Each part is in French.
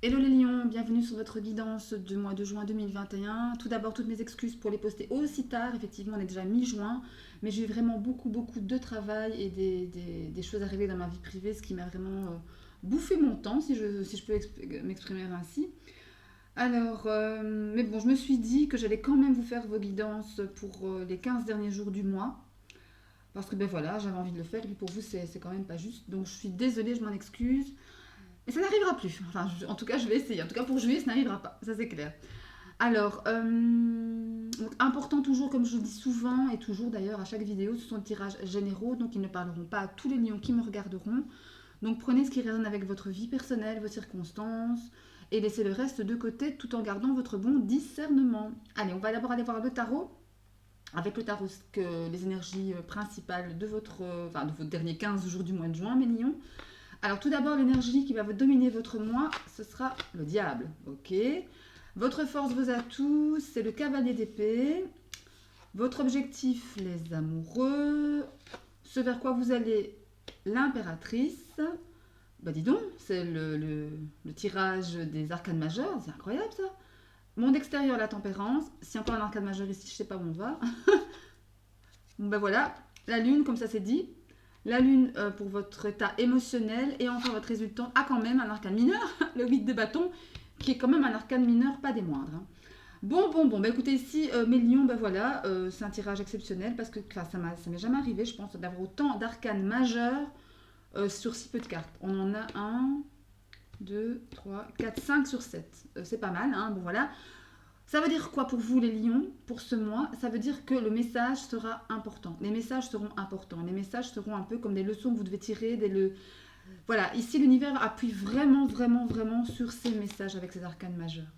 Hello les lions, bienvenue sur votre guidance du mois de juin 2021. Tout d'abord, toutes mes excuses pour les poster aussi tard. Effectivement, on est déjà mi-juin, mais j'ai eu vraiment beaucoup de travail et des choses arrivées dans ma vie privée, ce qui m'a vraiment bouffé mon temps, si je peux m'exprimer ainsi. Alors, mais bon, je me suis dit que j'allais quand même vous faire vos guidances pour les 15 derniers jours du mois. Parce que ben voilà, j'avais envie de le faire, et puis pour vous, c'est quand même pas juste. Donc je suis désolée, je m'en excuse. Et ça n'arrivera plus. Enfin, en tout cas, je vais essayer. En tout cas, pour juillet, ça n'arrivera pas. Ça, c'est clair. Alors, donc, important toujours, comme je le dis souvent, et toujours d'ailleurs à chaque vidéo, ce sont des tirages généraux, donc ils ne parleront pas à tous les lions qui me regarderont. Donc prenez ce qui résonne avec votre vie personnelle, vos circonstances, et laissez le reste de côté tout en gardant votre bon discernement. Allez, on va d'abord aller voir le tarot. Avec le tarot, que les énergies principales de votre dernier 15 jours du mois de juin, mes lions. Alors tout d'abord, l'énergie qui va dominer votre moi, ce sera le diable. Ok. Votre force, vos atouts, c'est le cavalier d'épée. Votre objectif, les amoureux. Ce vers quoi vous allez, l'impératrice. Bah dis donc, c'est le tirage des arcanes majeures, c'est incroyable ça. Monde extérieur, la tempérance. Si encore un arcane majeur ici, je sais pas où on va. Bon ben voilà, la lune, comme ça c'est dit. La lune pour votre état émotionnel et enfin votre résultant a quand même un arcane mineur, le 8 de bâton, qui est quand même un arcane mineur, pas des moindres. Hein. Bon, bah écoutez, ici, mes lions, ben voilà, c'est un tirage exceptionnel parce que ça m'est jamais arrivé, je pense, d'avoir autant d'arcanes majeurs sur si peu de cartes. On en a un, 2, 3, 4, 5 sur 7. C'est pas mal, hein, bon voilà. Ça veut dire quoi pour vous les lions, pour ce mois? Ça veut dire que le message sera important. Les messages seront importants. Les messages seront un peu comme des leçons que vous devez tirer. Voilà, ici l'univers appuie vraiment sur ces messages avec ces arcanes majeurs.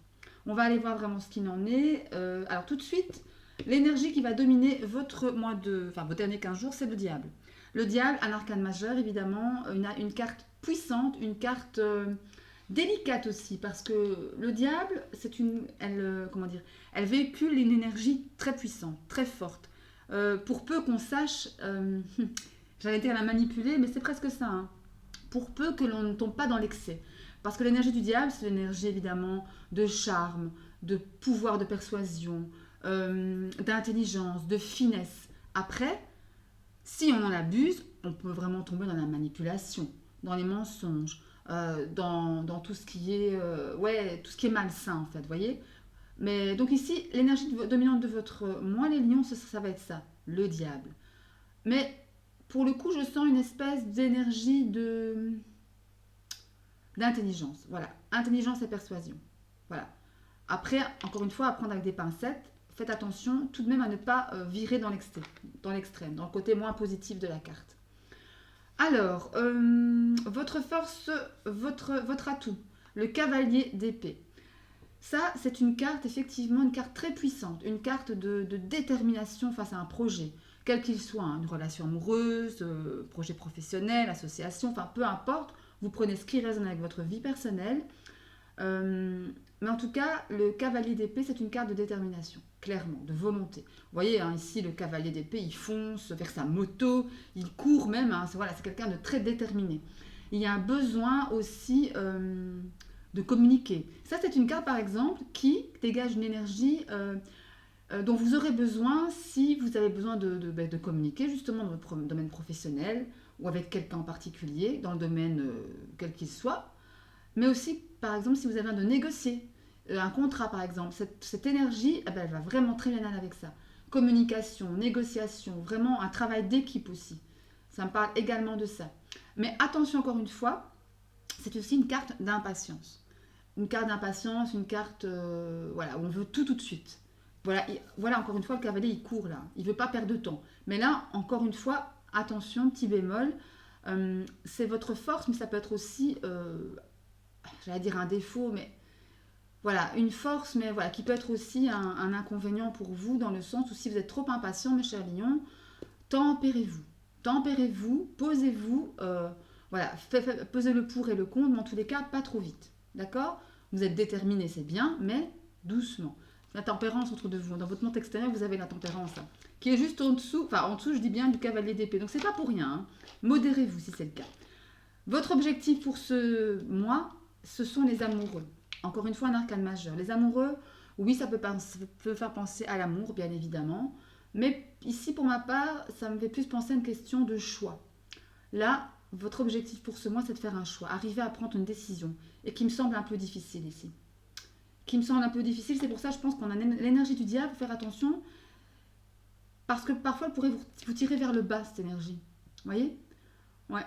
On va aller voir vraiment ce qu'il en est. Alors tout de suite, l'énergie qui va dominer vos derniers 15 jours, c'est le diable. Le diable, un arcane majeur, évidemment, une carte puissante, une carte délicate aussi, parce que le diable, comment dire, elle véhicule une énergie très puissante, très forte. Pour peu qu'on sache, j'allais dire la manipuler, mais c'est presque ça. Hein. Pour peu que l'on ne tombe pas dans l'excès. Parce que l'énergie du diable, c'est l'énergie évidemment de charme, de pouvoir de persuasion, d'intelligence, de finesse. Après, si on en abuse, on peut vraiment tomber dans la manipulation, dans les mensonges, dans tout ce qui est tout ce qui est malsain en fait, vous voyez. Mais donc ici, l'énergie dominante de votre moi les lions, ça va être ça, le diable. Mais pour le coup, je sens une espèce d'énergie d'intelligence. Voilà, intelligence et persuasion. Voilà. Après, encore une fois, à prendre avec des pincettes. Faites attention tout de même à ne pas virer dans l'extrême, dans le côté moins positif de la carte. Alors, votre force, votre atout, le cavalier d'épée. Ça, c'est une carte, effectivement, une carte très puissante, une carte de détermination face à un projet, quel qu'il soit, hein, une relation amoureuse, projet professionnel, association, enfin peu importe, vous prenez ce qui résonne avec votre vie personnelle. Mais en tout cas, le cavalier d'épée, c'est une carte de détermination, clairement, de volonté. Vous voyez, hein, ici, le cavalier d'épée, il fonce vers sa moto, il court même, hein, c'est quelqu'un de très déterminé. Il y a un besoin aussi de communiquer. Ça, c'est une carte, par exemple, qui dégage une énergie dont vous aurez besoin si vous avez besoin de communiquer, justement, dans votre domaine professionnel ou avec quelqu'un en particulier, dans le domaine quel qu'il soit. Mais aussi, par exemple, si vous avez besoin de négocier un contrat, par exemple, cette énergie, elle va vraiment très bien aller avec ça. Communication, négociation, vraiment un travail d'équipe aussi. Ça me parle également de ça. Mais attention encore une fois, c'est aussi une carte d'impatience. Une carte d'impatience, une carte où on veut tout de suite. Voilà, encore une fois, le cavalier, il court là. Il ne veut pas perdre de temps. Mais là, encore une fois, attention, petit bémol, c'est votre force, mais ça peut être aussi, j'allais dire un défaut, mais voilà, une force, mais voilà, qui peut être aussi un inconvénient pour vous, dans le sens où si vous êtes trop impatient, mes chers lions, tempérez-vous. Tempérez-vous, posez-vous, pesez le pour et le contre, mais en tous les cas, pas trop vite. D'accord? Vous êtes déterminé, c'est bien, mais doucement. La tempérance entre deux vous. Dans votre monde extérieur, vous avez la tempérance, hein, qui est juste en dessous, je dis bien du cavalier d'épée. Donc c'est pas pour rien. Hein. Modérez-vous si c'est le cas. Votre objectif pour ce mois, ce sont les amoureux. Encore une fois, un arcane majeur. Les amoureux, oui, ça peut faire penser à l'amour, bien évidemment. Mais ici, pour ma part, ça me fait plus penser à une question de choix. Là, votre objectif pour ce mois, c'est de faire un choix, arriver à prendre une décision, et qui me semble un peu difficile ici. Qui me semble un peu difficile, c'est pour ça, je pense qu'on a l'énergie du diable, il faut faire attention, parce que parfois, elle pourrait vous tirer vers le bas, cette énergie. Vous voyez? Ouais,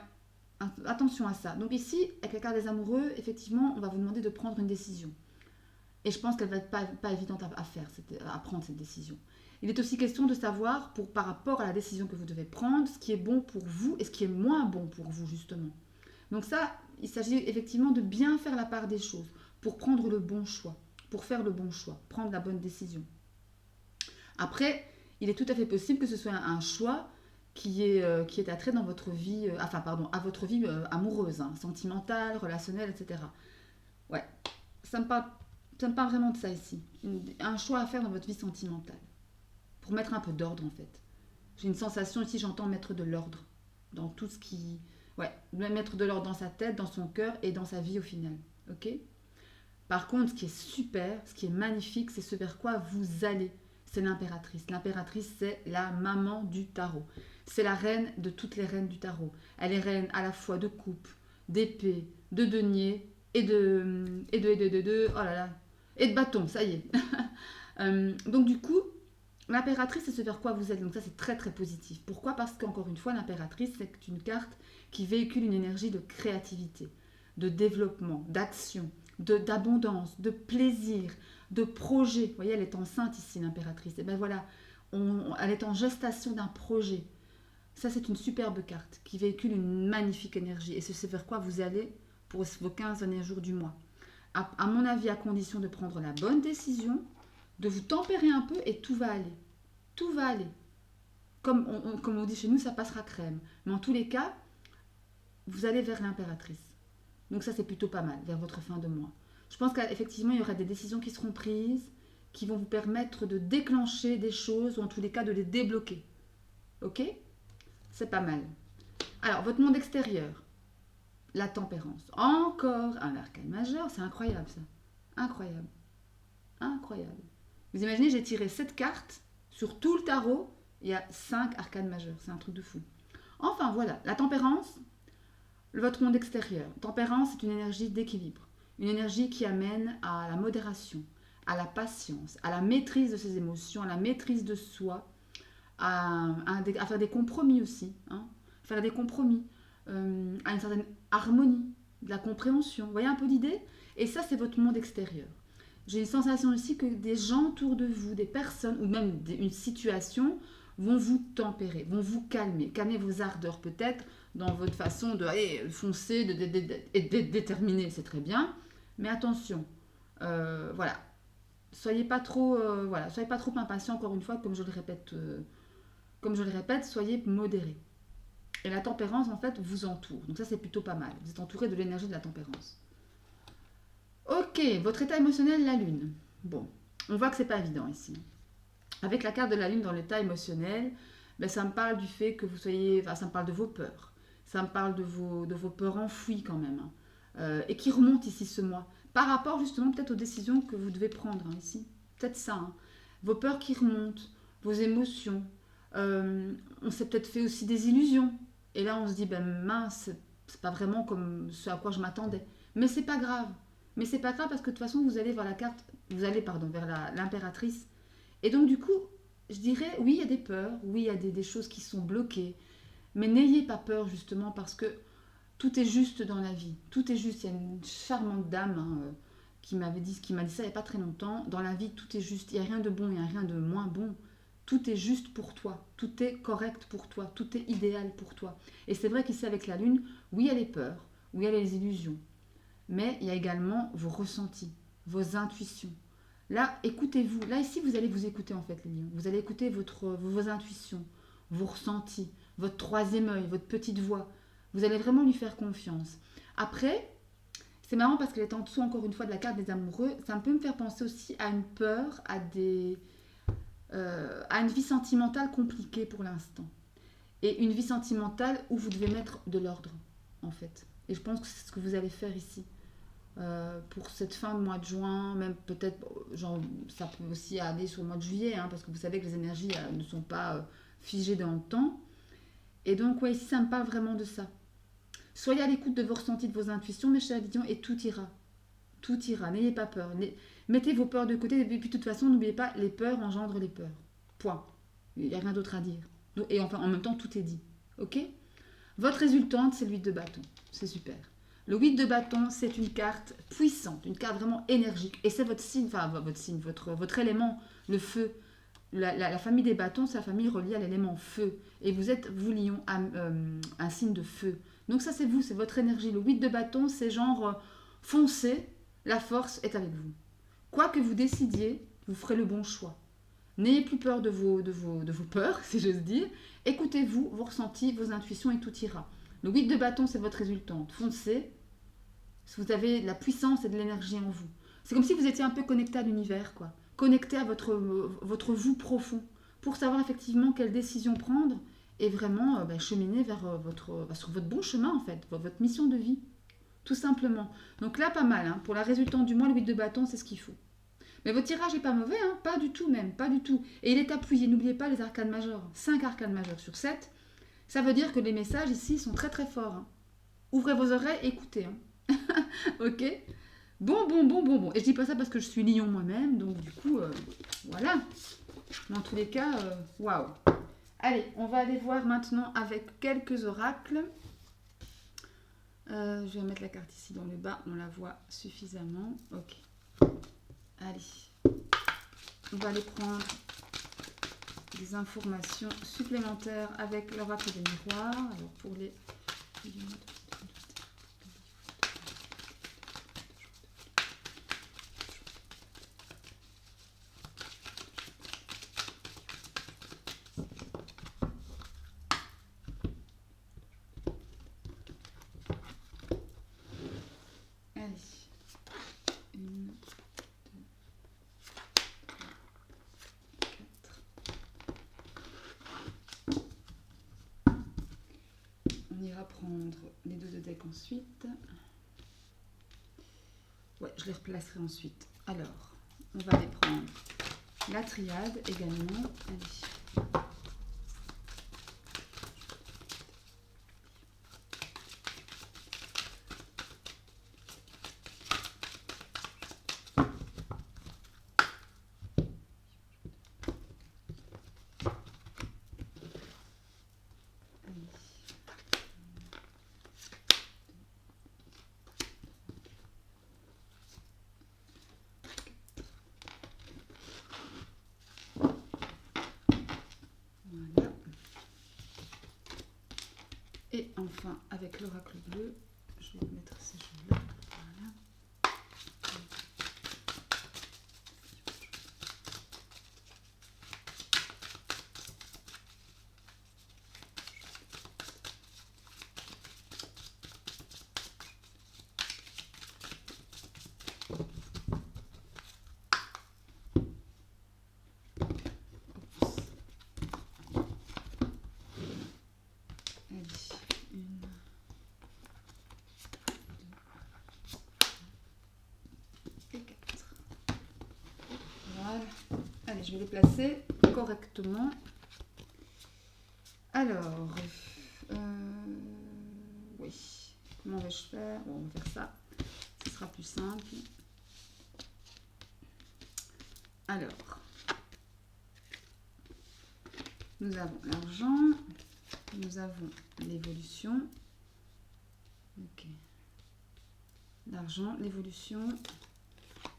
attention à ça. Donc ici, avec la carte des amoureux, effectivement, on va vous demander de prendre une décision. Et je pense qu'elle va être pas évidente à faire, à prendre cette décision. Il est aussi question de savoir, par rapport à la décision que vous devez prendre, ce qui est bon pour vous et ce qui est moins bon pour vous, justement. Donc ça, il s'agit effectivement de bien faire la part des choses pour prendre le bon choix, pour faire le bon choix, prendre la bonne décision. Après, il est tout à fait possible que ce soit un choix qui est attrait dans votre vie, à votre vie amoureuse, hein, sentimentale, relationnelle, etc. Ouais, ça me parle vraiment de ça ici. Un choix à faire dans votre vie sentimentale. Pour mettre un peu d'ordre en fait. J'ai une sensation ici, j'entends mettre de l'ordre dans tout ce qui... Ouais, mettre de l'ordre dans sa tête, dans son cœur et dans sa vie au final. Ok? Par contre, ce qui est super, ce qui est magnifique, c'est ce vers quoi vous allez. C'est l'impératrice. L'impératrice, c'est la maman du tarot. C'est la reine de toutes les reines du tarot. Elle est reine à la fois de coupe, d'épée, de denier oh là là, et de bâton, ça y est. Donc du coup, l'impératrice, c'est ce vers quoi vous êtes. Donc ça, c'est très très positif. Pourquoi? Parce qu'encore une fois, l'impératrice, c'est une carte qui véhicule une énergie de créativité, de développement, d'action, d'abondance, de plaisir, de projet. Vous voyez, elle est enceinte ici, l'impératrice. Et bien voilà, elle est en gestation d'un projet. Ça, c'est une superbe carte qui véhicule une magnifique énergie. Et c'est vers quoi vous allez pour vos 15 derniers jours du mois. À mon avis, à condition de prendre la bonne décision, de vous tempérer un peu et tout va aller. Tout va aller. Comme on dit chez nous, ça passera crème. Mais en tous les cas, vous allez vers l'impératrice. Donc ça, c'est plutôt pas mal, vers votre fin de mois. Je pense qu'effectivement, il y aura des décisions qui seront prises, qui vont vous permettre de déclencher des choses, ou en tous les cas, de les débloquer. Ok? C'est pas mal. Alors, votre monde extérieur. La tempérance. Encore un arcane majeur, c'est incroyable ça. Incroyable. Incroyable. Vous imaginez, j'ai tiré 7 cartes sur tout le tarot, il y a 5 arcanes majeurs. C'est un truc de fou. Enfin voilà, la tempérance, votre monde extérieur. Tempérance, c'est une énergie d'équilibre. Une énergie qui amène à la modération, à la patience, à la maîtrise de ses émotions, à la maîtrise de soi, à faire des compromis aussi. Hein, faire des compromis, à une certaine harmonie, de la compréhension. Vous voyez un peu l'idée? Et ça, c'est votre monde extérieur. J'ai une sensation aussi que des gens autour de vous, des personnes, ou même une situation, vont vous tempérer, vont vous calmer, calmer vos ardeurs peut-être dans votre façon de foncer, d'être déterminé, c'est très bien, mais attention, voilà, soyez pas trop, soyez pas trop impatient encore une fois, comme je le répète, soyez modéré. Et la tempérance en fait vous entoure, donc ça c'est plutôt pas mal. Vous êtes entouré de l'énergie de la tempérance. Ok, votre état émotionnel, la lune. Bon, on voit que c'est pas évident ici. Avec la carte de la lune dans l'état émotionnel, ben, ça me parle du fait que vous soyez... Enfin, ça me parle de vos peurs. Ça me parle de vos peurs enfouies quand même. Hein, et qui remontent ici ce mois. Par rapport justement peut-être aux décisions que vous devez prendre hein, ici. Peut-être ça. Hein. Vos peurs qui remontent, vos émotions. On s'est peut-être fait aussi des illusions. Et là on se dit, ben mince, c'est pas vraiment comme ce à quoi je m'attendais. Mais c'est pas grave. Mais c'est pas grave parce que de toute façon vous allez vers la carte... Vous allez, vers l'impératrice. Et donc du coup, je dirais, oui, il y a des peurs, oui, il y a des choses qui sont bloquées, mais n'ayez pas peur justement parce que tout est juste dans la vie. Tout est juste. Il y a une charmante dame hein, qui m'a dit ça il n'y a pas très longtemps. Dans la vie, tout est juste. Il n'y a rien de bon, il n'y a rien de moins bon. Tout est juste pour toi. Tout est correct pour toi. Tout est idéal pour toi. Et c'est vrai qu'ici avec la lune, oui, il y a les peurs, oui, il y a les illusions, mais il y a également vos ressentis, vos intuitions. Là, écoutez-vous. Là, ici, vous allez vous écouter, en fait, les lions. Vous allez écouter vos intuitions, vos ressentis, votre troisième œil, votre petite voix. Vous allez vraiment lui faire confiance. Après, c'est marrant parce qu'elle est en dessous, encore une fois, de la carte des amoureux. Ça peut me faire penser aussi à une peur, à une vie sentimentale compliquée pour l'instant. Et une vie sentimentale où vous devez mettre de l'ordre, en fait. Et je pense que c'est ce que vous allez faire ici. pour cette fin de mois de juin, même peut-être, genre, ça peut aussi aller sur le mois de juillet, hein, parce que vous savez que les énergies ne sont pas figées dans le temps. Et donc, ouais, ici, ça me parle vraiment de ça. Soyez à l'écoute de vos ressentis, de vos intuitions, mes chers Lions, et tout ira. Tout ira, n'ayez pas peur. Mettez vos peurs de côté, et puis de toute façon, n'oubliez pas, les peurs engendrent les peurs. Point. Il n'y a rien d'autre à dire. Et enfin, en même temps, tout est dit. Ok? Votre résultante, c'est le 8 de bâton. C'est super. Le 8 de bâton, c'est une carte puissante, une carte vraiment énergique. Et c'est votre signe, enfin votre signe, votre élément, le feu. La famille des bâtons, c'est la famille reliée à l'élément feu. Et vous êtes, vous Lion, un signe de feu. Donc ça, c'est vous, c'est votre énergie. Le 8 de bâton, c'est genre foncez, la force est avec vous. Quoi que vous décidiez, vous ferez le bon choix. N'ayez plus peur de vos peurs, si j'ose dire. Écoutez-vous, vos ressentis, vos intuitions et tout ira. Le 8 de bâton, c'est votre résultante. Foncez. Vous avez de la puissance et de l'énergie en vous. C'est comme si vous étiez un peu connecté à l'univers, quoi. Connecté à votre vous profond. Pour savoir effectivement quelle décision prendre et vraiment cheminer vers sur votre bon chemin, en fait. Votre mission de vie. Tout simplement. Donc là, pas mal. Hein. Pour la résultante du mois, le 8 de bâton, c'est ce qu'il faut. Mais votre tirage n'est pas mauvais, hein, pas du tout même, pas du tout. Et il est appuyé, n'oubliez pas les arcanes majeures. 5 arcanes majeures sur 7. Ça veut dire que les messages ici sont très très forts. Hein. Ouvrez vos oreilles, écoutez. Hein. Ok. Bon. Et je dis pas ça parce que je suis lion moi-même, donc du coup, voilà. Dans tous les cas, waouh. Allez, on va aller voir maintenant avec quelques oracles. Je vais mettre la carte ici dans le bas, on la voit suffisamment. Ok. Allez, on va aller prendre des informations supplémentaires avec l'oracle des miroirs. Alors pour les... On ira prendre les deux de deck ensuite. Ouais, je les replacerai ensuite. Alors, on va aller prendre la triade également. Allez. Et enfin, avec l'oracle bleu, je vais mettre ces jeux-là. Voilà. Allez, je vais les placer correctement. Alors, oui, comment vais-je faire? Bon, on va faire ça, ce sera plus simple. Alors, nous avons l'argent, nous avons l'évolution. Ok. L'argent, l'évolution,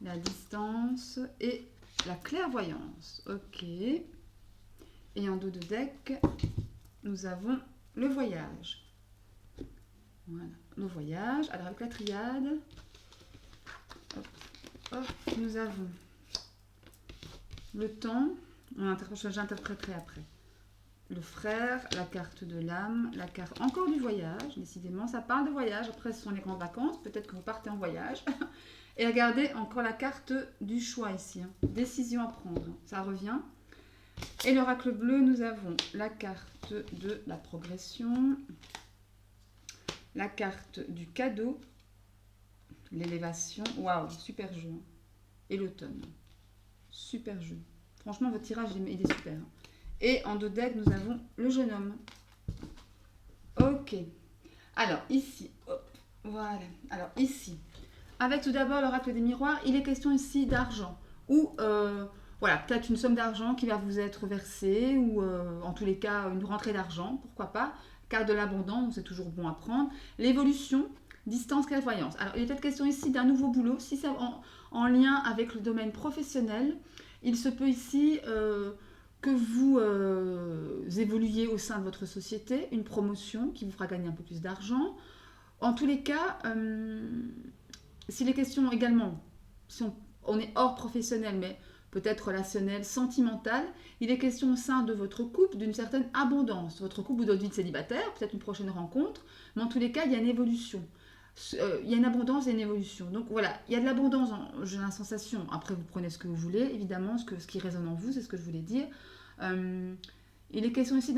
la distance et la clairvoyance. Ok. Et en dos de deck, nous avons le voyage. Voilà, le voyage. Alors avec la triade, nous avons le temps. J'interpréterai après. Le frère, la carte de l'âme, la carte encore du voyage. Décidément, ça parle de voyage. Après, ce sont les grandes vacances. Peut-être que vous partez en voyage. Et regardez encore la carte du choix ici. Hein. Décision à prendre. Ça revient. Et l'oracle bleu, nous avons la carte de la progression, la carte du cadeau, l'élévation. Waouh, super jeu. Hein. Et l'automne. Super jeu. Franchement, votre tirage, il est super. Et en dos de deck, nous avons le jeune homme. Ok. Alors, ici. Hop, voilà. Alors, ici. Avec tout d'abord l'oracle des miroirs, il est question ici d'argent. Ou, voilà, peut-être une somme d'argent qui va vous être versée. Ou, en tous les cas, une rentrée d'argent. Pourquoi pas. Carte de l'abondance, c'est toujours bon à prendre. L'évolution. Distance, clairvoyance. Alors, il est peut-être question ici d'un nouveau boulot. Si c'est en lien avec le domaine professionnel, il se peut ici que vous évoluiez au sein de votre société, une promotion qui vous fera gagner un peu plus d'argent. En tous les cas, s'il est question également, si on est hors professionnel, mais peut-être relationnel, sentimental, il est question au sein de votre couple d'une certaine abondance. Votre couple ou d'autres vies de célibataire, peut-être une prochaine rencontre, mais en tous les cas, il y a une évolution. Il y a une abondance et une évolution. Donc voilà, il y a de l'abondance, j'ai la sensation. Après, vous prenez ce que vous voulez, évidemment, ce qui résonne en vous, c'est ce que je voulais dire. Il est question ici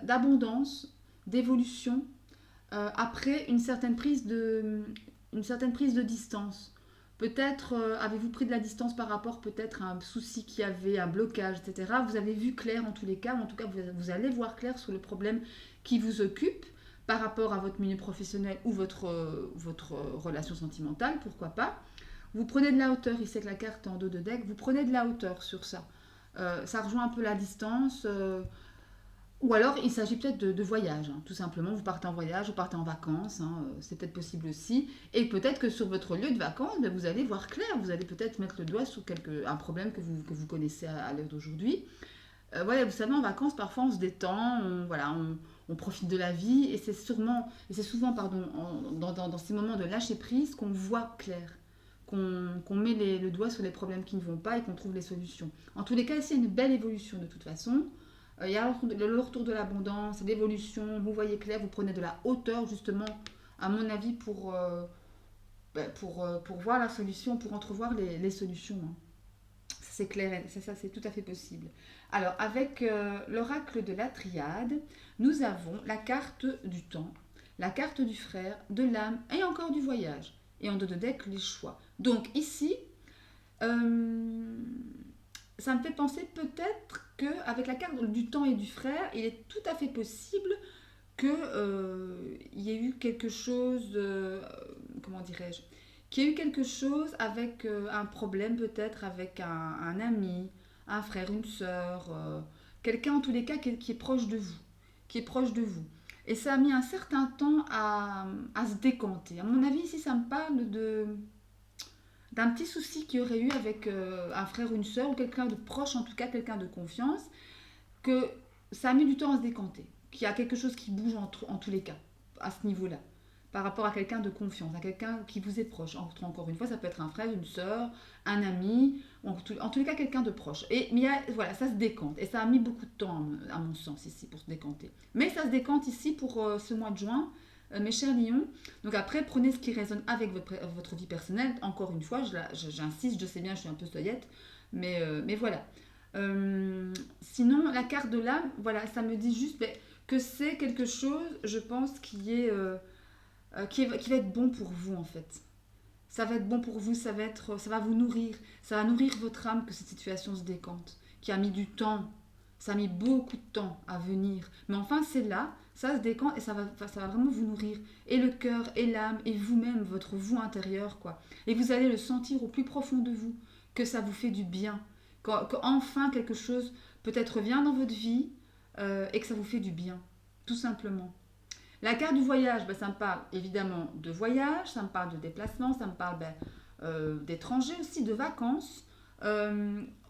d'abondance, d'évolution, après une certaine prise de distance. Peut-être avez-vous pris de la distance par rapport peut-être à un souci qui avait, un blocage, etc. Vous avez vu clair en tous les cas, ou en tout cas vous allez voir clair sur le problème qui vous occupe par rapport à votre milieu professionnel ou votre relation sentimentale, pourquoi pas. Vous prenez de la hauteur, ici avec la carte en dos de deck, vous prenez de la hauteur sur ça. Ça rejoint un peu la distance. Ou alors, il s'agit peut-être de voyage, hein, tout simplement. Vous partez en voyage, vous partez en vacances, hein, c'est peut-être possible aussi. Et peut-être que sur votre lieu de vacances, ben, vous allez voir clair. Vous allez peut-être mettre le doigt sur un problème que vous connaissez à l'heure d'aujourd'hui. Voilà, vous savez, en vacances, parfois, on se détend, on profite de la vie. Et c'est souvent, dans ces moments de lâcher prise qu'on voit clair. Qu'on met le doigt sur les problèmes qui ne vont pas et qu'on trouve les solutions. En tous les cas, c'est une belle évolution de toute façon. Il y a le retour de l'abondance, l'évolution, vous voyez clair, vous prenez de la hauteur justement, à mon avis, pour voir la solution, pour entrevoir les solutions. Hein. C'est clair, ça c'est tout à fait possible. Alors, avec l'oracle de la triade, nous avons la carte du temps, la carte du frère, de l'âme et encore du voyage. Et en dos de deck, les choix. Donc ici, ça me fait penser peut-être qu'avec la carte du temps et du frère, il est tout à fait possible qu'il y ait eu quelque chose, comment dirais-je, qu'il y ait eu quelque chose avec un problème peut-être avec un ami, un frère, une sœur, quelqu'un en tous les cas qui est proche de vous, qui est proche de vous. Et ça a mis un certain temps à se décanter. À mon avis, ici, ça me parle d'un petit souci qu'il y aurait eu avec un frère ou une sœur, ou quelqu'un de proche, en tout cas quelqu'un de confiance, que ça a mis du temps à se décanter, qu'il y a quelque chose qui bouge en tous les cas, à ce niveau-là, par rapport à quelqu'un de confiance, à quelqu'un qui vous est proche. Encore une fois, ça peut être un frère, une sœur, un ami, en tous les cas quelqu'un de proche. Mais voilà, ça se décante, et ça a mis beaucoup de temps, à mon sens, ici, pour se décanter. Mais ça se décante ici pour ce mois de juin, mes chers lions. Donc après, prenez ce qui résonne avec votre vie personnelle. Encore une fois, j'insiste, je sais bien, je suis un peu soyette, mais voilà. Sinon, la carte de l'âme, voilà, ça me dit juste que c'est quelque chose, je pense, qui va être bon pour vous, en fait. Ça va être bon pour vous, ça va vous nourrir. Ça va nourrir votre âme que cette situation se décante, qui a mis du temps. Ça a mis beaucoup de temps à venir. Mais enfin, c'est là, ça se décante et ça va vraiment vous nourrir. Et le cœur, et l'âme, et vous-même, votre vous intérieur, quoi. Et vous allez le sentir au plus profond de vous, que ça vous fait du bien. Qu'enfin quelque chose peut-être vient dans votre vie et que ça vous fait du bien. Tout simplement. La carte du voyage, ça me parle évidemment de voyage, ça me parle de déplacement, ça me parle d'étrangers aussi, de vacances.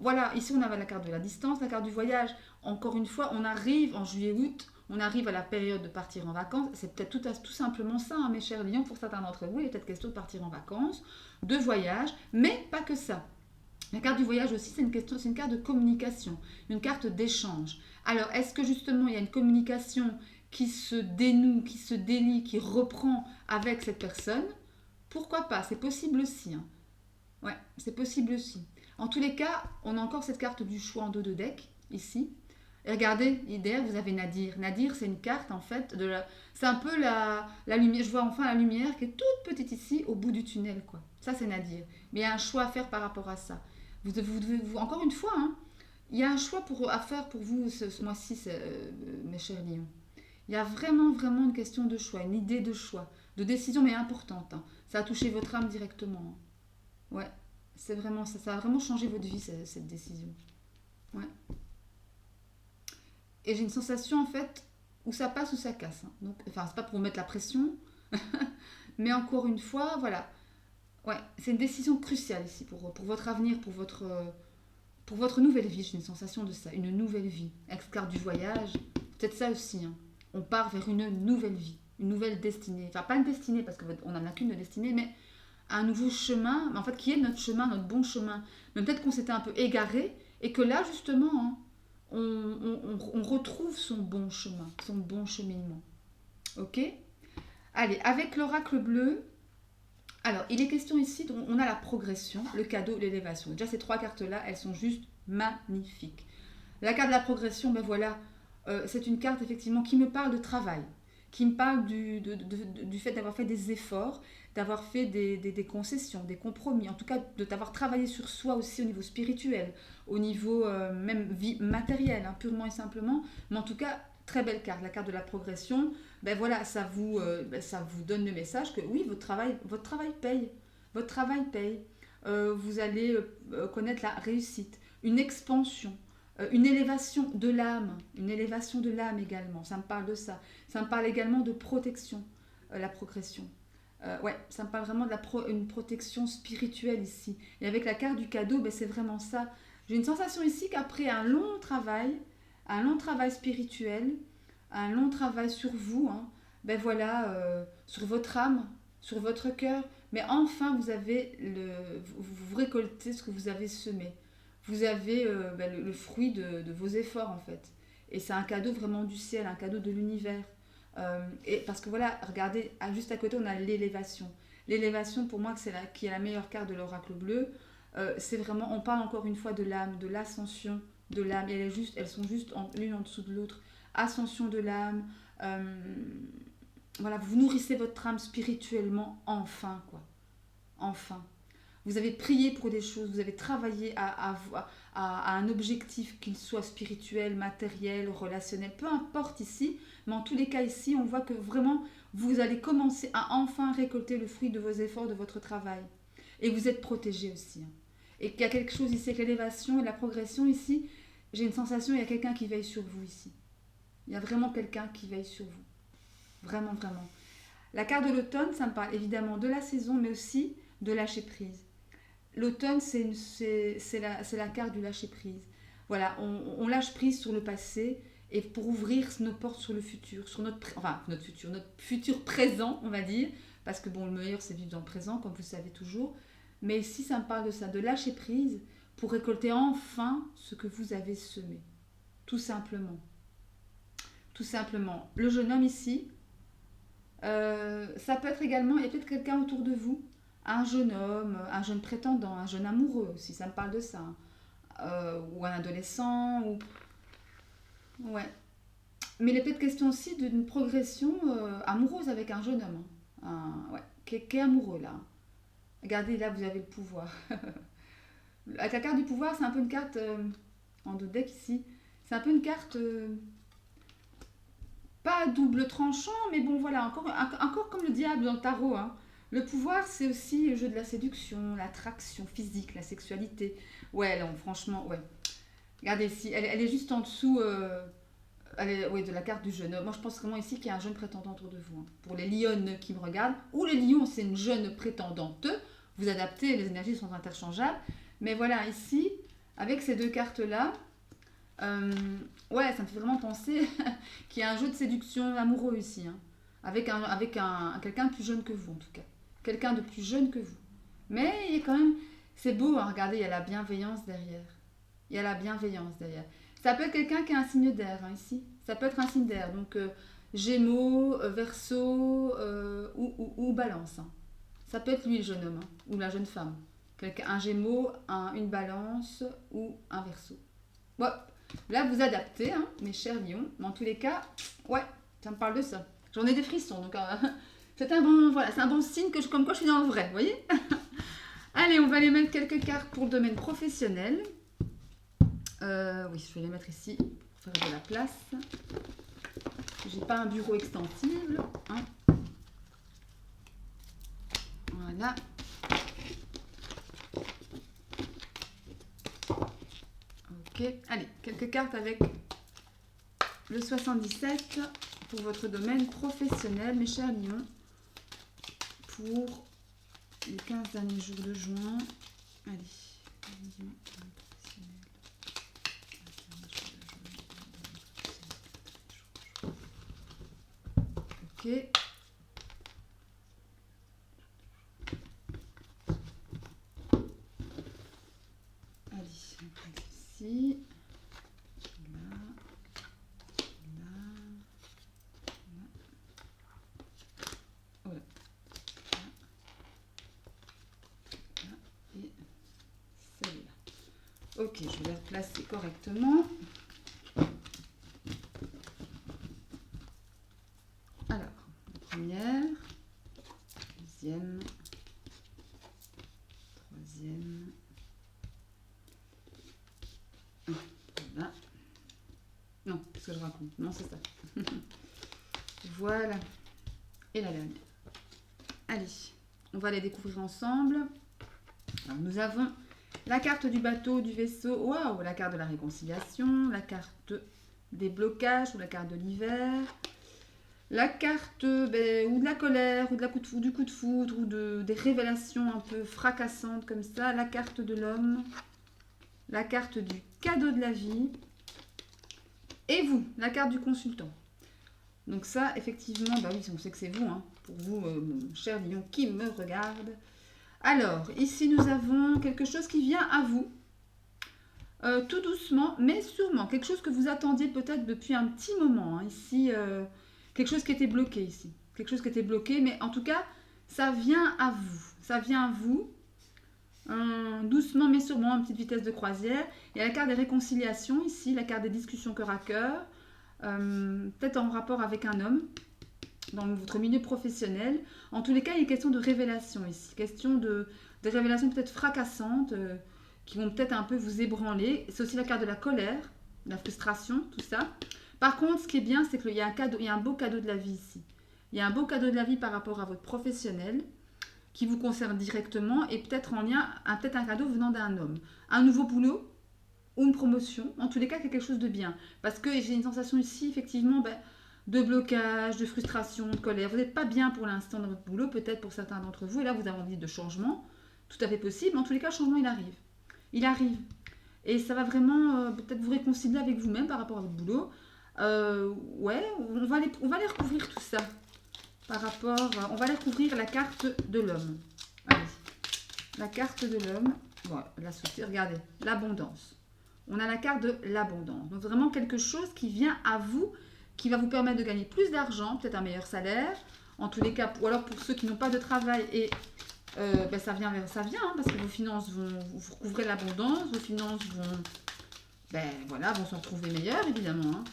Voilà, ici on avait la carte de la distance, la carte du voyage. Encore une fois, on arrive en juillet-août, on arrive à la période de partir en vacances. C'est peut-être tout simplement ça, hein, mes chers lions, pour certains d'entre vous. Il est peut-être question de partir en vacances, de voyage, mais pas que ça. La carte du voyage aussi, c'est une carte de communication, une carte d'échange. Alors, est-ce que justement il y a une communication qui se dénoue, qui se délie, qui reprend avec cette personne? Pourquoi pas? C'est possible aussi. Hein. Ouais, c'est possible aussi. En tous les cas, on a encore cette carte du choix en dos de deck, ici. Et regardez, derrière, vous avez Nadir. Nadir, c'est une carte, en fait, c'est un peu la lumière. Je vois enfin la lumière qui est toute petite ici, au bout du tunnel, quoi. Ça, c'est Nadir. Mais il y a un choix à faire par rapport à ça. Encore une fois, hein, il y a un choix à faire pour vous ce mois-ci, mes chers lions. Il y a vraiment, vraiment une question de choix, une idée de choix, de décision, mais importante, hein. Ça a touché votre âme directement, hein. Ouais, c'est vraiment ça. Ça a vraiment changé votre vie, cette décision. Ouais. Et j'ai une sensation, en fait, où ça passe ou ça casse, hein. Donc, enfin, c'est pas pour vous mettre la pression, mais encore une fois, voilà. Ouais, c'est une décision cruciale ici pour votre avenir, pour votre nouvelle vie. J'ai une sensation de ça, une nouvelle vie. Avec carte du voyage, peut-être ça aussi, hein. On part vers une nouvelle vie, une nouvelle destinée. Enfin, pas une destinée, parce qu'on n'en a qu'une de destinée, mais un nouveau chemin, en fait, qui est notre chemin, notre bon chemin. Mais peut-être qu'on s'était un peu égaré, et que là, justement, hein, on retrouve son bon chemin, son bon cheminement. Ok. Allez, avec l'oracle bleu, alors, il est question ici, on a la progression, le cadeau, l'élévation. Déjà, ces trois cartes-là, elles sont juste magnifiques. La carte de la progression, ben voilà, c'est une carte effectivement qui me parle de travail, qui me parle du fait d'avoir fait des efforts, d'avoir fait des concessions, des compromis, en tout cas d'avoir travaillé sur soi aussi au niveau spirituel, au niveau même vie matérielle, hein, purement et simplement, mais en tout cas, très belle carte, la carte de la progression. Ben voilà, ça vous donne le message que oui, votre travail paye, votre travail paye. Vous allez connaître la réussite, une expansion, une élévation de l'âme également. Ça me parle de ça. Ça me parle également de protection, la progression. Ouais, ça me parle vraiment une protection spirituelle ici. Et avec la carte du cadeau, ben, c'est vraiment ça. J'ai une sensation ici qu'après un long travail spirituel, un long travail sur vous, hein, ben voilà, sur votre âme, sur votre cœur, mais enfin vous récoltez ce que vous avez semé. Vous avez ben, le fruit de vos efforts en fait. Et c'est un cadeau vraiment du ciel, un cadeau de l'univers. Et parce que voilà, regardez, juste à côté, on a l'élévation. L'élévation, pour moi, qui est la meilleure carte de l'oracle bleu. C'est vraiment, on parle encore une fois de l'âme, de l'ascension de l'âme. Et elles sont juste l'une en dessous de l'autre. Ascension de l'âme. Voilà, vous nourrissez votre âme spirituellement, enfin, quoi. Enfin. Vous avez prié pour des choses, vous avez travaillé à un objectif, qu'il soit spirituel, matériel, relationnel, peu importe ici, mais en tous les cas ici, on voit que vraiment, vous allez commencer à enfin récolter le fruit de vos efforts, de votre travail. Et vous êtes protégé aussi, hein. Et qu'il y a quelque chose ici avec l'élévation et la progression ici, j'ai une sensation, il y a quelqu'un qui veille sur vous ici. Il y a vraiment quelqu'un qui veille sur vous. Vraiment, vraiment. La carte de l'automne, ça me parle évidemment de la saison, mais aussi de lâcher prise. L'automne, c'est la carte du lâcher prise. Voilà, on lâche prise sur le passé et pour ouvrir nos portes sur le futur, sur notre futur présent, on va dire, parce que bon, le meilleur c'est vivre dans le présent, comme vous le savez toujours. Mais ici, ça me parle de ça, de lâcher prise pour récolter enfin ce que vous avez semé. Tout simplement. Tout simplement. Le jeune homme ici, ça peut être également, il y a peut-être quelqu'un autour de vous, un jeune homme, un jeune prétendant, un jeune amoureux aussi, ça me parle de ça, hein. Ou un adolescent, ou... Ouais. Mais il est peut-être question aussi d'une progression amoureuse avec un jeune homme, hein. Ouais, qui est amoureux là. Regardez, là vous avez le pouvoir. Avec la carte du pouvoir, c'est un peu une carte, en dos de deck ici, c'est un peu une carte... pas double tranchant, mais bon voilà, encore comme le diable dans le tarot, hein. Le pouvoir, c'est aussi le jeu de la séduction, l'attraction physique, la sexualité. Ouais, non, franchement, ouais. Regardez ici, elle est juste en dessous ouais, de la carte du jeune homme. Moi, je pense vraiment ici qu'il y a un jeune prétendant autour de vous, hein. Pour les lionnes qui me regardent, ou les lions, c'est une jeune prétendante. Vous adaptez, les énergies sont interchangeables. Mais voilà, ici, avec ces deux cartes-là, euh, ouais, ça me fait vraiment penser qu'il y a un jeu de séduction amoureux ici, hein. Avec quelqu'un de plus jeune que vous, en tout cas. Quelqu'un de plus jeune que vous. Mais il y a quand même... C'est beau, hein, regardez, il y a la bienveillance derrière. Il y a la bienveillance derrière. Ça peut être quelqu'un qui a un signe d'air, hein, ici. Ça peut être un signe d'air. Donc, Gémeaux, Verseau ou Balance, hein. Ça peut être lui, le jeune homme, hein, ou la jeune femme. Un Gémeaux, une Balance ou un Verseau. Ouais, Là, vous adaptez, hein, mes chers lions. Mais en tous les cas, ouais, ça me parle de ça. J'en ai des frissons, donc c'est un bon, voilà, c'est un bon signe que comme quoi je suis dans le vrai, vous voyez. Allez, on va aller mettre quelques cartes pour le domaine professionnel. Oui, je vais les mettre ici pour faire de la place. J'ai pas un bureau extensible. Hein. Voilà. Ok, allez, quelques cartes avec le 77 pour votre domaine professionnel, mes chers lions, pour les 15 derniers jours de juin. Allez, ok. Allez, on prend ici. Là. Voilà. Là. Et celle-là. Ok, je vais les replacer correctement. Alors, la première, deuxième, troisième. Voilà. Non, ce que je raconte. Non, c'est ça. Voilà. Et la dernière. Allez, on va les découvrir ensemble. Alors, nous avons la carte du bateau, du vaisseau. Waouh, la carte de la réconciliation, la carte des blocages ou la carte de l'hiver. La carte ou de la colère, ou du coup de foudre, ou des révélations un peu fracassantes comme ça. La carte de l'homme. La carte du cadeau de la vie. Et vous, la carte du consultant. Donc ça, effectivement, bah oui, on sait que c'est vous, hein, pour vous, mon cher lion qui me regarde. Alors, ici, nous avons quelque chose qui vient à vous, tout doucement, mais sûrement. Quelque chose que vous attendiez peut-être depuis un petit moment. Hein, ici, quelque chose qui était bloqué ici. Quelque chose qui était bloqué, mais en tout cas, ça vient à vous. Ça vient à vous. Doucement mais sûrement, une petite vitesse de croisière. Il y a la carte des réconciliations ici, la carte des discussions cœur à cœur, peut-être en rapport avec un homme dans votre milieu professionnel. En tous les cas, il est question de révélation ici, question de révélations peut-être fracassantes qui vont peut-être un peu vous ébranler. C'est aussi la carte de la colère, de la frustration, tout ça. Par contre, ce qui est bien, c'est qu'il y a un cadeau, il y a un beau cadeau de la vie ici. Il y a un beau cadeau de la vie par rapport à votre professionnel, qui vous concerne directement et peut-être en lien, peut-être un cadeau venant d'un homme. Un nouveau boulot ou une promotion, en tous les cas, quelque chose de bien. Parce que j'ai une sensation ici, effectivement, de blocage, de frustration, de colère. Vous n'êtes pas bien pour l'instant dans votre boulot, peut-être pour certains d'entre vous, et là, vous avez envie de changement, tout à fait possible. En tous les cas, le changement, il arrive. Il arrive. Et ça va vraiment peut-être vous réconcilier avec vous-même par rapport à votre boulot. Ouais, on va aller recouvrir tout ça. Par rapport, on va aller recouvrir la carte de l'homme. Allez, la carte de l'homme. Voilà, la société, regardez, l'abondance. On a la carte de l'abondance. Donc vraiment quelque chose qui vient à vous, qui va vous permettre de gagner plus d'argent, peut-être un meilleur salaire. En tous les cas, ou alors pour ceux qui n'ont pas de travail et ça vient, hein, parce que vos finances vont, vous recouvrez l'abondance, vos finances vont se retrouver meilleures évidemment. Hein.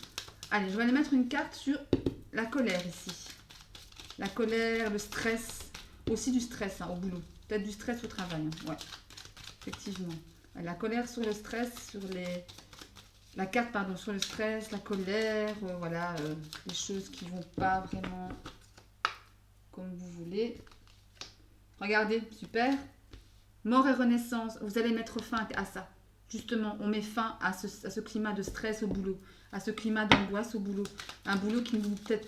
Allez, je vais aller mettre une carte sur la colère ici. La colère, le stress, aussi du stress au boulot. Peut-être du stress au travail. Hein. Ouais, effectivement. La colère sur le stress, la carte sur le stress, la colère, les choses qui vont pas vraiment comme vous voulez. Regardez, super. Mort et renaissance, vous allez mettre fin à ça. Justement, on met fin à ce climat de stress au boulot, à ce climat d'angoisse au boulot. Un boulot qui vous plaît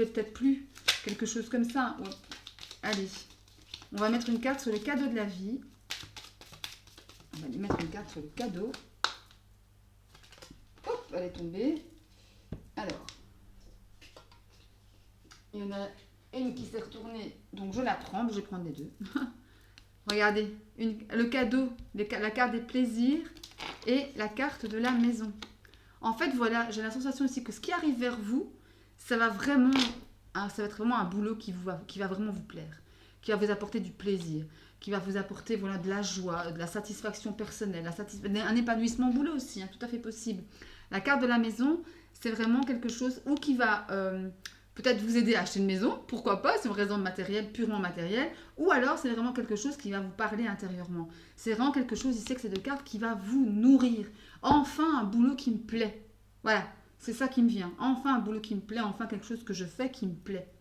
peut-être plus. Quelque chose comme ça. Ouais. Allez, on va mettre une carte sur le cadeau de la vie. On va aller mettre une carte sur le cadeau. Hop, elle est tombée. Alors, il y en a une qui s'est retournée. Donc, je la prends. Je vais prendre les deux. Regardez, le cadeau, la carte des plaisirs et la carte de la maison. En fait, voilà, j'ai la sensation aussi que ce qui arrive vers vous, ça va être vraiment un boulot qui va vraiment vous plaire, qui va vous apporter du plaisir, qui va vous apporter voilà, de la joie, de la satisfaction personnelle, un épanouissement au boulot aussi, hein, tout à fait possible. La carte de la maison, c'est vraiment quelque chose ou qui va peut-être vous aider à acheter une maison, pourquoi pas, c'est une raison matérielle, purement matérielle, ou alors c'est vraiment quelque chose qui va vous parler intérieurement. C'est vraiment quelque chose, ici que c'est de cartes qui va vous nourrir. Enfin, un boulot qui me plaît. Voilà, c'est ça qui me vient. Enfin, un boulot qui me plaît, enfin quelque chose que je fais qui me plaît,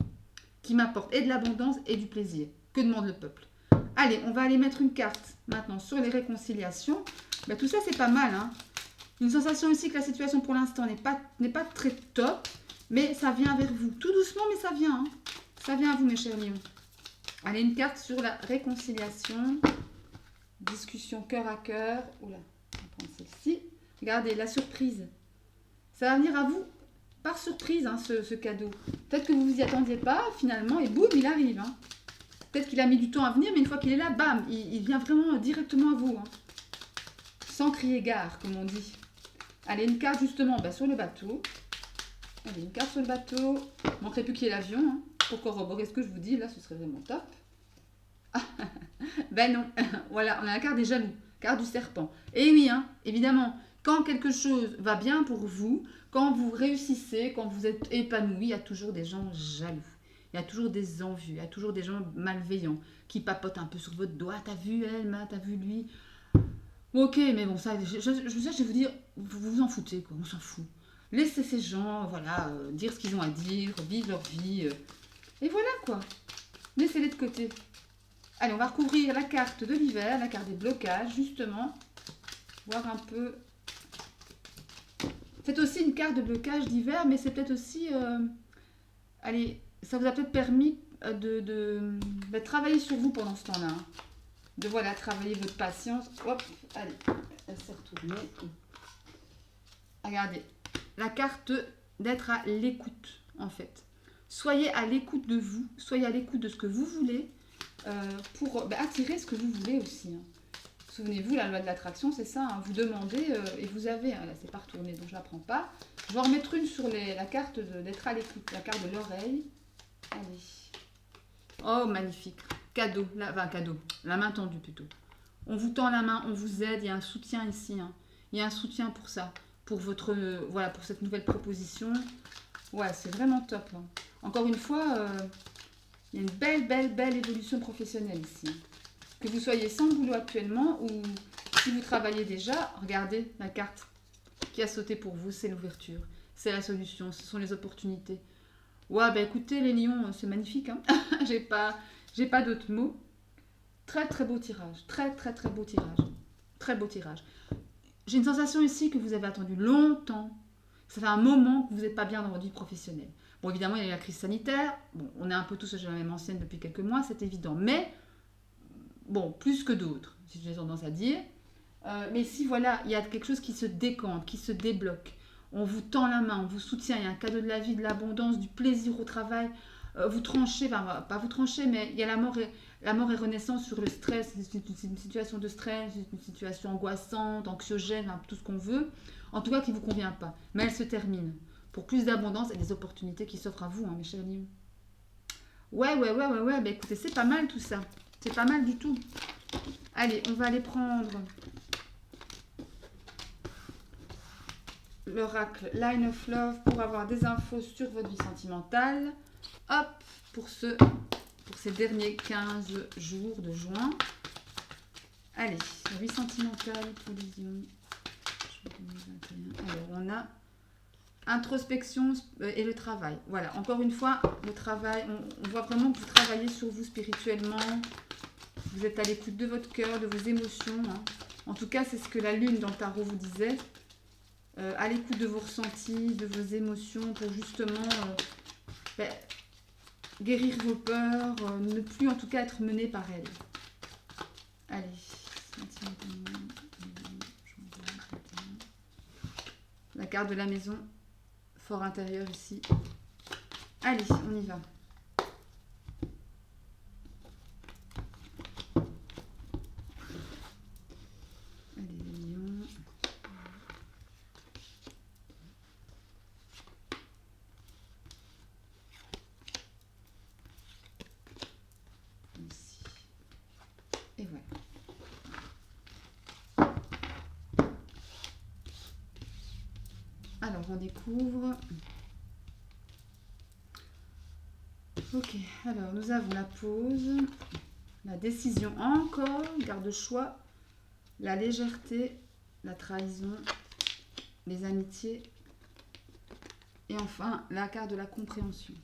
qui m'apporte et de l'abondance et du plaisir. Que demande le peuple? Allez, on va aller mettre une carte maintenant sur les réconciliations. Ben, tout ça, c'est pas mal. Hein. Une sensation ici que la situation pour l'instant n'est pas très top, mais ça vient vers vous. Tout doucement, mais ça vient. Hein. Ça vient à vous, mes chers lions. Allez, une carte sur la réconciliation. Discussion cœur à cœur. Oula, on va prendre celle-ci. Regardez, la surprise. Ça va venir à vous par surprise, hein, ce cadeau. Peut-être que vous ne vous y attendiez pas, finalement, et boum, il arrive. Hein. Peut-être qu'il a mis du temps à venir, mais une fois qu'il est là, bam, il vient vraiment directement à vous. Hein. Sans crier gare, comme on dit. Allez, une carte justement sur le bateau. Allez, une carte sur le bateau. Il ne manquerait plus qu'il y ait l'avion. Hein. Pour corroborer ce que je vous dis, là, ce serait vraiment top. Ben non, voilà, on a la carte des jaloux, carte du serpent. Et oui, hein, évidemment, quand quelque chose va bien pour vous, quand vous réussissez, quand vous êtes épanoui, il y a toujours des gens jaloux. Il y a toujours des envieux, il y a toujours des gens malveillants qui papotent un peu sur votre doigt. T'as vu elle, t'as vu lui. Ok, mais bon, ça, je vais vous dire, vous vous en foutez, quoi, on s'en fout. Laissez ces gens, voilà, dire ce qu'ils ont à dire, vivre leur vie. Et voilà, quoi. Laissez-les de côté. Allez, on va recouvrir la carte de l'hiver, la carte des blocages, justement. Voir un peu. C'est aussi une carte de blocage d'hiver, mais c'est peut-être aussi... allez, ça vous a peut-être permis de travailler sur vous pendant ce temps-là. Hein. De voilà, travailler votre patience. Hop, allez, elle s'est retournée. Regardez, la carte d'être à l'écoute, en fait. Soyez à l'écoute de vous, soyez à l'écoute de ce que vous voulez pour attirer ce que vous voulez aussi. Hein. Souvenez-vous, la loi de l'attraction, c'est ça. Hein. Vous demandez et vous avez. Là, c'est pas retourné, donc je la prends pas. Je vais en remettre une sur la carte d'être à l'écoute, la carte de l'oreille. Allez. Oh, magnifique. Cadeau, cadeau. La main tendue plutôt. On vous tend la main, on vous aide. Il y a un soutien ici. Hein. Il y a un soutien pour ça, pour votre, voilà, pour cette nouvelle proposition. Ouais, c'est vraiment top. Hein. Encore une fois, il y a une belle évolution professionnelle ici. Que vous soyez sans boulot actuellement ou si vous travaillez déjà, regardez la carte qui a sauté pour vous, c'est l'ouverture, c'est la solution, ce sont les opportunités. Ouais, écoutez les lions, c'est magnifique. Hein. j'ai pas d'autres mots. Très beau tirage, très beau tirage, très beau tirage. J'ai une sensation ici que vous avez attendu longtemps. Ça fait un moment que vous n'êtes pas bien dans votre vie professionnelle. Bon, évidemment, il y a eu la crise sanitaire. Bon, on est un peu tous chez la même ancienne depuis quelques mois, c'est évident. Mais, bon, plus que d'autres, si j'ai tendance à dire. Mais ici, voilà, il y a quelque chose qui se décante, qui se débloque. On vous tend la main, on vous soutient. Il y a un cadeau de la vie, de l'abondance, du plaisir au travail. Vous tranchez, enfin, pas vous tranchez, mais il y a la mort et renaissance sur le stress. C'est une situation de stress, c'est une situation angoissante, anxiogène, hein, tout ce qu'on veut. En tout cas, qui ne vous convient pas. Mais elle se termine. Pour plus d'abondance et des opportunités qui s'offrent à vous, hein, mes chers lions. Ouais. Écoutez, c'est pas mal tout ça. C'est pas mal du tout. Allez, on va aller prendre l'oracle Line of Love pour avoir des infos sur votre vie sentimentale. Hop, pour ces derniers 15 jours de juin. Allez, la vie sentimentale pour les lions. Alors, on a introspection et le travail. Voilà, encore une fois, le travail, on voit vraiment que vous travaillez sur vous spirituellement. Vous êtes à l'écoute de votre cœur, de vos émotions. Hein. En tout cas, c'est ce que la lune dans le tarot vous disait. À l'écoute de vos ressentis, de vos émotions, pour justement guérir vos peurs, ne plus en tout cas être mené par elles. Allez, la carte de la maison, fort intérieur ici. Allez, on y va. Alors, on découvre. Ok, alors nous avons la pause, la décision encore, garde-choix, la légèreté, la trahison, les amitiés et enfin la carte de la compréhension.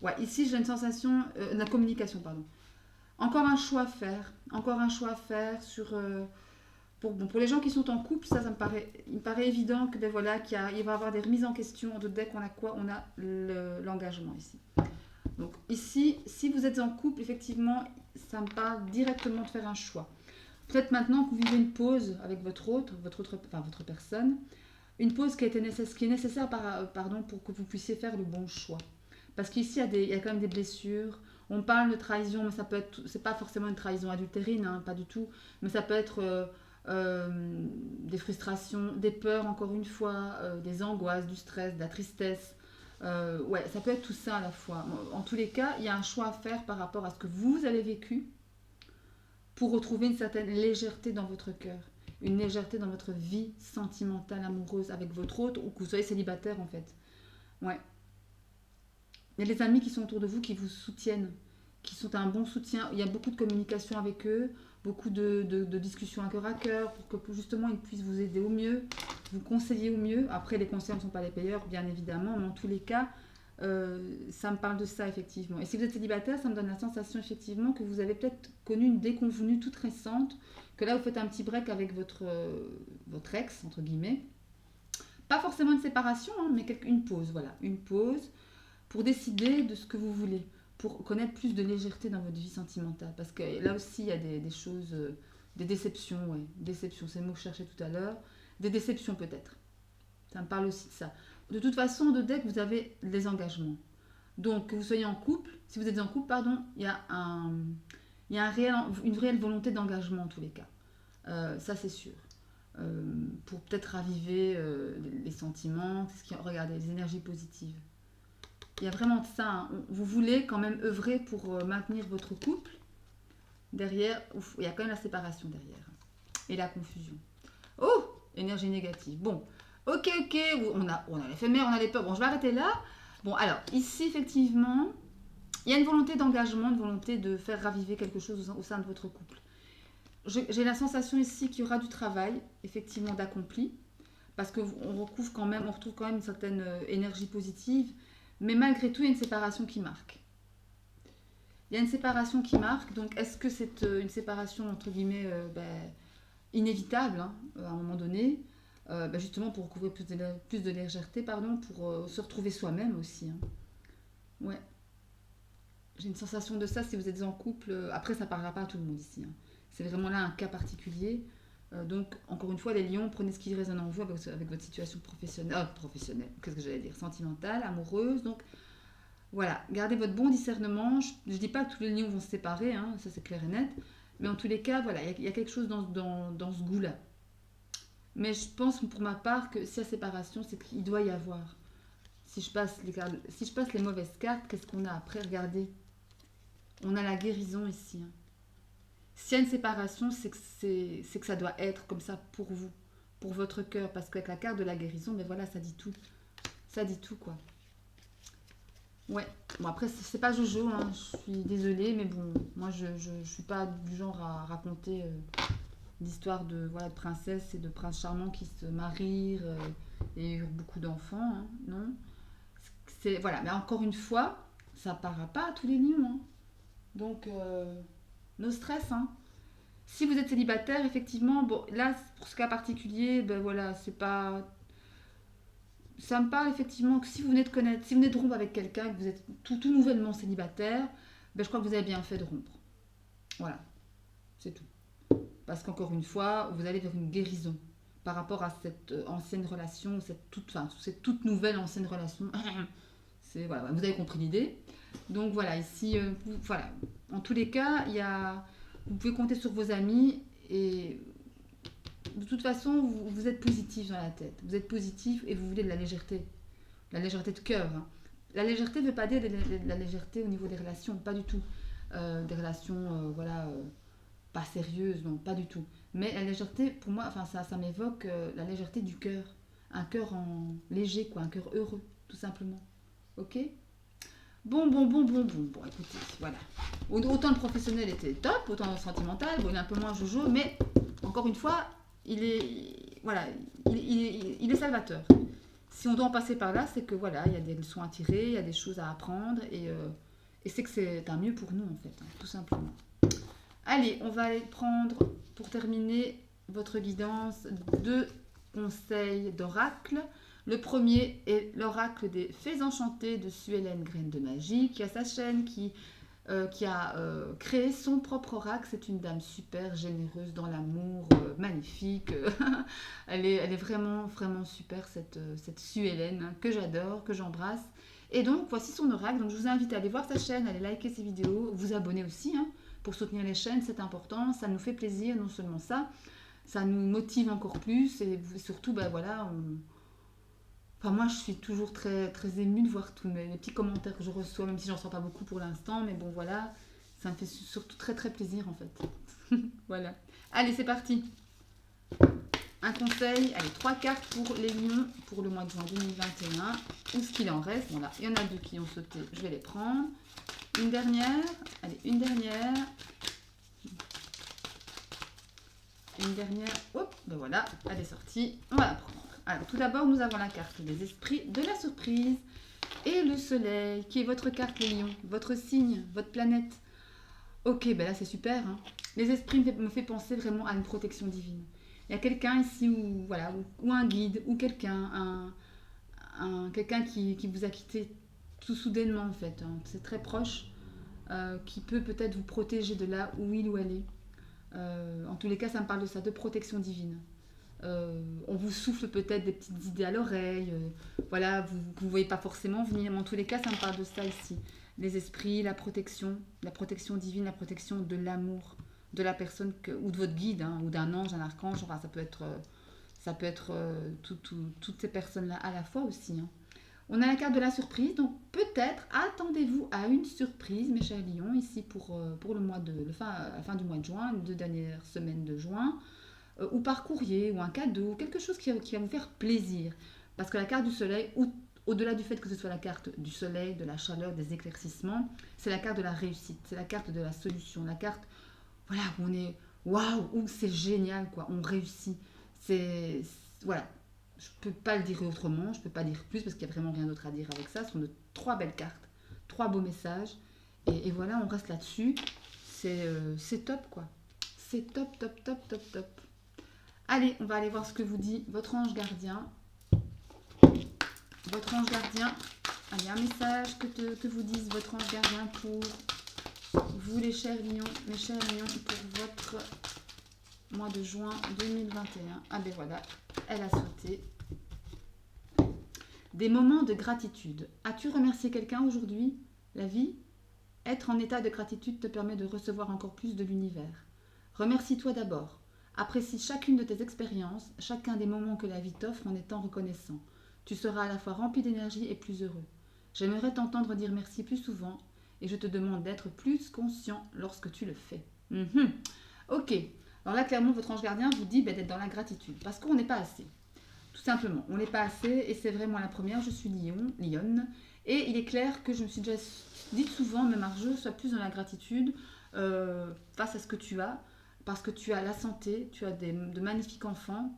Ouais, ici j'ai une sensation, la communication, pardon. Encore un choix à faire sur... pour les gens qui sont en couple, ça il me paraît évident que ben voilà, il va y avoir des remises en question de dès qu'on a quoi, on a l'engagement ici. Donc ici, si vous êtes en couple, effectivement, ça me parle directement de faire un choix. Peut-être maintenant que vous vivez une pause avec votre personne, une pause qui est nécessaire pour que vous puissiez faire le bon choix. Parce qu'ici, il y a quand même des blessures. On parle de trahison, mais c'est pas forcément une trahison adultérine, hein, pas du tout. Mais ça peut être des frustrations, des peurs, encore une fois, des angoisses, du stress, de la tristesse. Ouais, ça peut être tout ça à la fois. En tous les cas, il y a un choix à faire par rapport à ce que vous avez vécu pour retrouver une certaine légèreté dans votre cœur, une légèreté dans votre vie sentimentale, amoureuse avec votre autre ou que vous soyez célibataire en fait. Ouais. Il y a les amis qui sont autour de vous qui vous soutiennent, qui sont un bon soutien. Il y a beaucoup de communication avec eux, beaucoup de discussions à cœur pour que justement ils puissent vous aider au mieux, vous conseiller au mieux. Après, les conseils ne sont pas les payeurs, bien évidemment, mais en tous les cas, ça me parle de ça effectivement. Et si vous êtes célibataire, ça me donne la sensation effectivement que vous avez peut-être connu une déconvenue toute récente, que là vous faites un petit break avec votre ex, entre guillemets. Pas forcément une séparation, hein, mais une pause, voilà. Une pause pour décider de ce que vous voulez, pour connaître plus de légèreté dans votre vie sentimentale. Parce que là aussi, il y a des choses, des déceptions, ouais. Déceptions, c'est le mot que je cherchais tout à l'heure. Des déceptions peut-être. Ça me parle aussi de ça. De toute façon, de dès que vous avez des engagements. Donc, que vous soyez en couple, si vous êtes en couple, pardon, il y a une réelle volonté d'engagement en tous les cas. Ça, c'est sûr. Pour peut-être raviver les sentiments, regardez, les énergies positives. Il y a vraiment de ça. Hein. Vous voulez quand même œuvrer pour maintenir votre couple. Derrière, il y a quand même la séparation derrière. Et la confusion. Oh, énergie négative. Bon, ok, on a l'éphémère, on a les peurs. Bon, je vais arrêter là. Bon, alors, ici, effectivement, il y a une volonté d'engagement, une volonté de faire raviver quelque chose au sein de votre couple. J'ai la sensation ici qu'il y aura du travail, effectivement, d'accompli. Parce qu'on retrouve quand même une certaine énergie positive. Mais malgré tout, il y a une séparation qui marque. Il y a une séparation qui marque. Donc, est-ce que c'est une séparation, entre guillemets, inévitable, hein, à un moment donné, justement pour recouvrir plus de légèreté, pour se retrouver soi-même aussi. Hein. Ouais. J'ai une sensation de ça si vous êtes en couple. Après, ça ne parlera pas à tout le monde ici. Hein. C'est vraiment là un cas particulier. Donc, encore une fois, les lions, prenez ce qui résonne en vous avec votre situation professionnelle. Qu'est-ce que j'allais dire? Sentimentale, amoureuse. Donc, voilà, gardez votre bon discernement. Je ne dis pas que tous les lions vont se séparer, hein, ça c'est clair et net. Mais en tous les cas, voilà, il y a quelque chose dans ce goût-là. Mais je pense pour ma part que si la séparation, c'est qu'il doit y avoir. Si je passe les mauvaises cartes, qu'est-ce qu'on a après? Regardez. On a la guérison ici. Hein. S'il y a une séparation, c'est que ça doit être comme ça pour vous, pour votre cœur. Parce qu'avec la carte de la guérison, mais voilà, ça dit tout. Ça dit tout, quoi. Ouais. Bon, après, c'est pas Jojo, hein. Je suis désolée, mais bon, moi, je suis pas du genre à raconter l'histoire de princesse et de prince charmant qui se marient et eurent beaucoup d'enfants, hein. Non. Voilà, mais encore une fois, ça ne parlera pas à tous les lions, hein. Donc, no stress, hein. Si vous êtes célibataire, effectivement, bon, là, pour ce cas particulier, ben voilà, c'est pas... Ça me parle effectivement que si vous venez de rompre avec quelqu'un, que vous êtes tout nouvellement célibataire, ben je crois que vous avez bien fait de rompre. Voilà, c'est tout. Parce qu'encore une fois, vous allez vers une guérison par rapport à cette ancienne relation, cette toute nouvelle ancienne relation. Voilà, vous avez compris l'idée. Donc voilà, ici, voilà. En tous les cas, vous pouvez compter sur vos amis et de toute façon, vous êtes positif dans la tête. Vous êtes positif et vous voulez de la légèreté. La légèreté de cœur. Hein. La légèreté ne veut pas dire de la légèreté au niveau des relations, pas du tout. Des relations, pas sérieuses, non, pas du tout. Mais la légèreté, pour moi, ça m'évoque la légèreté du cœur. un cœur en léger, quoi, un cœur heureux, tout simplement. Ok? Bon, écoutez, voilà. Autant le professionnel était top, autant le sentimental, bon, il est un peu moins jojo, mais encore une fois, voilà, il est salvateur. Si on doit en passer par là, c'est que voilà, il y a des leçons à tirer, il y a des choses à apprendre, et c'est que c'est un mieux pour nous, en fait, hein, tout simplement. Allez, on va aller prendre, pour terminer, votre guidance, 2 conseils d'oracle. Le premier est l'oracle des Fées enchantées de Suélène Graine de Magie, qui a sa chaîne, qui a créé son propre oracle. C'est une dame super généreuse dans l'amour, magnifique. Elle est vraiment, vraiment super, cette Suélène, hein, que j'adore, que j'embrasse. Et donc, voici son oracle. Donc, je vous invite à aller voir sa chaîne, à aller liker ses vidéos, vous abonner aussi, hein, pour soutenir les chaînes, c'est important. Ça nous fait plaisir, non seulement ça nous motive encore plus. Et surtout, ben voilà, enfin, moi, je suis toujours très, très émue de voir tous les petits commentaires que je reçois, même si j'en reçois pas beaucoup pour l'instant. Mais bon, voilà, ça me fait surtout très, très plaisir, en fait. Voilà. Allez, c'est parti. Un conseil, allez, 3 cartes pour les lions pour le mois de juin 2021. Où ce qu'il en reste? Bon, là, il y en a 2 qui ont sauté, je vais les prendre. Une dernière, allez, une dernière. Une dernière, hop, ben voilà, elle est sortie. On va la prendre. Alors, tout d'abord, nous avons la carte des esprits de la surprise et le soleil, qui est votre carte, les lions, votre signe, votre planète. Ok, ben là, c'est super, hein. Les esprits me fait penser vraiment à une protection divine. Il y a quelqu'un ici, voilà, ou un guide, ou quelqu'un, quelqu'un qui vous a quitté tout soudainement, en fait, hein. C'est très proche, qui peut peut-être vous protéger de là où il ou elle est. En tous les cas, ça me parle de ça, de protection divine. On vous souffle peut-être des petites idées à l'oreille, voilà, vous ne voyez pas forcément venir, mais en tous les cas, ça me parle de ça ici. Les esprits, la protection divine, la protection de l'amour de la personne, ou de votre guide, hein, ou d'un ange, un archange, enfin, ça peut être toutes ces personnes-là à la fois aussi, hein. On a la carte de la surprise, donc peut-être attendez-vous à une surprise, mes chers lions, ici pour le mois la fin du mois de juin, les 2 dernières semaines de juin, ou par courrier, ou un cadeau, quelque chose qui va vous faire plaisir. Parce que la carte du soleil, au-delà du fait que ce soit la carte du soleil, de la chaleur, des éclaircissements, c'est la carte de la réussite, c'est la carte de la solution, la carte, voilà, où on est, waouh, où c'est génial, quoi, on réussit. Voilà, je peux pas le dire autrement, je peux pas dire plus parce qu'il y a vraiment rien d'autre à dire avec ça. Ce sont de 3 belles cartes, 3 beaux messages, et voilà, on reste là-dessus. C'est top, quoi. C'est top, top, top, top, top. Allez, on va aller voir ce que vous dit votre ange gardien. Votre ange gardien, allez, un message que vous dise votre ange gardien pour vous, les chers lions, mes chers lions, pour votre mois de juin 2021. Ah ben voilà, elle a sauté. Des moments de gratitude. As-tu remercié quelqu'un aujourd'hui? La vie? Être en état de gratitude te permet de recevoir encore plus de l'univers. Remercie-toi d'abord. Apprécie chacune de tes expériences, chacun des moments que la vie t'offre en étant reconnaissant. Tu seras à la fois rempli d'énergie et plus heureux. J'aimerais t'entendre dire merci plus souvent et je te demande d'être plus conscient lorsque tu le fais. Ok. Alors là, clairement, votre ange gardien vous dit d'être dans la gratitude parce qu'on n'est pas assez. Tout simplement, on n'est pas assez et c'est vraiment la première. Je suis lionne et il est clair que je me suis déjà dit souvent, même Marjo, sois plus dans la gratitude face à ce que tu as. Parce que tu as la santé, tu as de magnifiques enfants,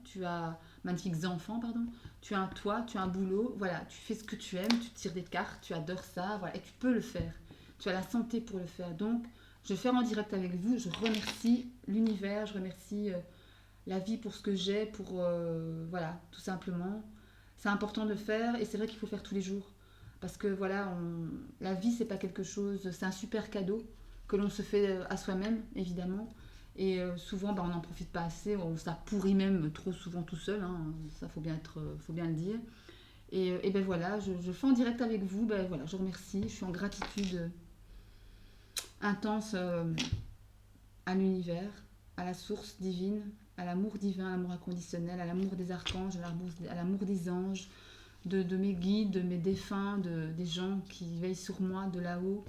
magnifiques enfants, pardon, tu as un toit, tu as un boulot, voilà, tu fais ce que tu aimes, tu tires des cartes, tu adores ça, voilà, et tu peux le faire. Tu as la santé pour le faire. Donc, je vais faire en direct avec vous, je remercie l'univers, je remercie la vie pour ce que j'ai, voilà, tout simplement. C'est important de le faire et c'est vrai qu'il faut faire tous les jours. Parce que voilà, la vie, c'est pas quelque chose, c'est un super cadeau que l'on se fait à soi-même, évidemment. Et souvent, on n'en profite pas assez, ça pourrit même trop souvent tout seul, hein, ça faut bien le dire. Et ben voilà, je fais en direct avec vous, ben voilà, je remercie, je suis en gratitude intense à l'univers, à la source divine, à l'amour divin, à l'amour inconditionnel, à l'amour des archanges, à l'amour des anges, de mes guides, de mes défunts, des gens qui veillent sur moi de là-haut,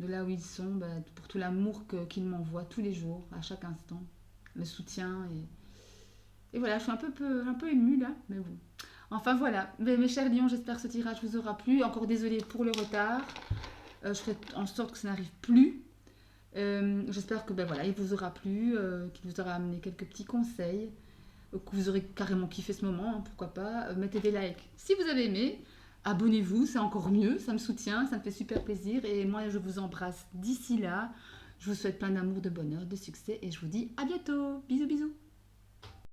de là où ils sont, pour tout l'amour qu'ils m'envoient tous les jours, à chaque instant, le soutien. Et voilà, je suis un peu émue là, mais bon. Enfin voilà, mais, mes chers lions, j'espère que ce tirage vous aura plu. Encore désolée pour le retard. Je ferai en sorte que ça n'arrive plus. J'espère que ben voilà, il vous aura plu, qu'il vous aura amené quelques petits conseils, que vous aurez carrément kiffé ce moment, hein, pourquoi pas. Mettez des likes si vous avez aimé. Abonnez-vous, c'est encore mieux, ça me soutient, ça me fait super plaisir. Et moi, je vous embrasse d'ici là. Je vous souhaite plein d'amour, de bonheur, de succès et je vous dis à bientôt. Bisous, bisous.